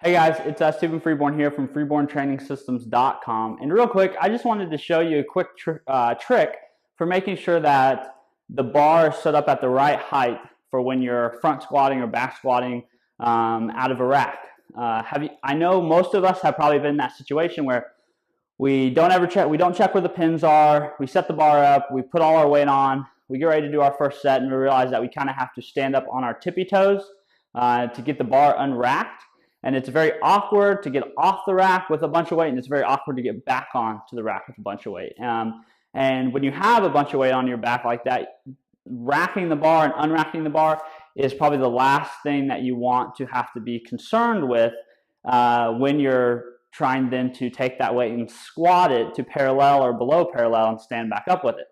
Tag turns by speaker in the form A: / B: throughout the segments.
A: Hey guys, it's Stephen Freeborn here from freeborntrainingsystems.com. And real quick, I just wanted to show you a quick trick for making sure that the bar is set up at the right height for when you're front squatting or back squatting out of a rack. I know most of us have probably been in that situation where we don't check where the pins are, we set the bar up, we put all our weight on, we get ready to do our first set, and we realize that we kind of have to stand up on our tippy toes to get the bar unracked. And it's very awkward to get off the rack with a bunch of weight, and it's very awkward to get back onto the rack with a bunch of weight. And when you have a bunch of weight on your back like that, racking the bar and unracking the bar is probably the last thing that you want to have to be concerned with when you're trying then to take that weight and squat it to parallel or below parallel and stand back up with it.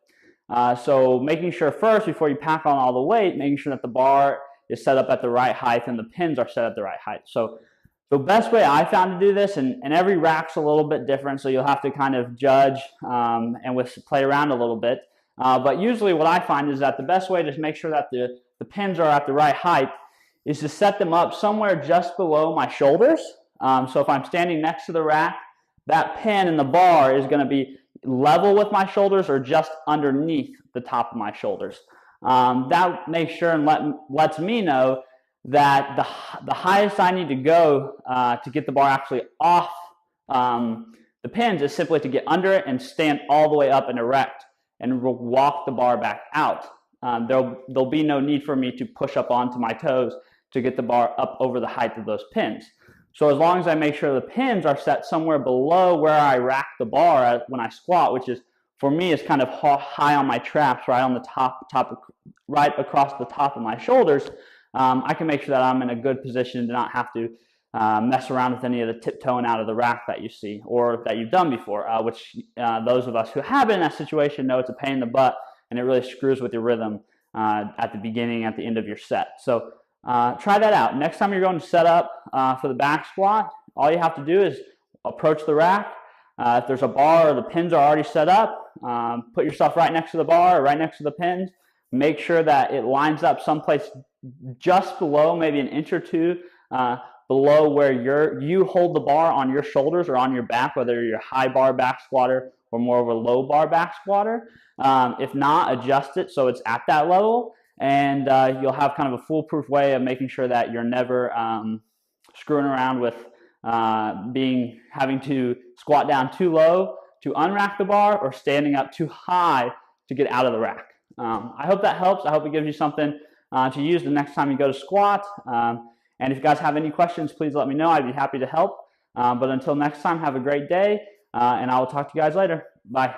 A: So making sure first, before you pack on all the weight, making sure that the bar is set up at the right height and the pins are set at the right height. So the best way I found to do this, and every rack's a little bit different, so you'll have to kind of judge and play around a little bit. But usually what I find is that the best way to make sure that the pins are at the right height is to set them up somewhere just below my shoulders. So if I'm standing next to the rack, that pin in the bar is going to be level with my shoulders or just underneath the top of my shoulders. That makes sure and lets me know that the highest I need to go to get the bar actually off the pins is simply to get under it and stand all the way up and erect and walk the bar back out. There'll be no need for me to push up onto my toes to get the bar up over the height of those pins. So as long as I make sure the pins are set somewhere below where I rack the bar when I squat, which is for me is kind of high on my traps, right on the right across the top of my shoulders, I can make sure that I'm in a good position to not have to mess around with any of the tiptoeing out of the rack that you see or that you've done before, which those of us who have been in that situation know it's a pain in the butt and it really screws with your rhythm at the beginning, at the end of your set. So try that out. Next time you're going to set up for the back squat, all you have to do is approach the rack. If there's a bar or the pins are already set up, put yourself right next to the bar or right next to the pins. Make sure that it lines up someplace just below, maybe an inch or two below where you hold the bar on your shoulders or on your back, whether you're a high bar back squatter or more of a low bar back squatter. If not, adjust it so it's at that level, and you'll have kind of a foolproof way of making sure that you're never screwing around with having to squat down too low to unrack the bar or standing up too high to get out of the rack. I hope that helps. I hope it gives you something to use the next time you go to squat. And if you guys have any questions, please let me know. I'd be happy to help. But until next time, have a great day, and I will talk to you guys later. Bye.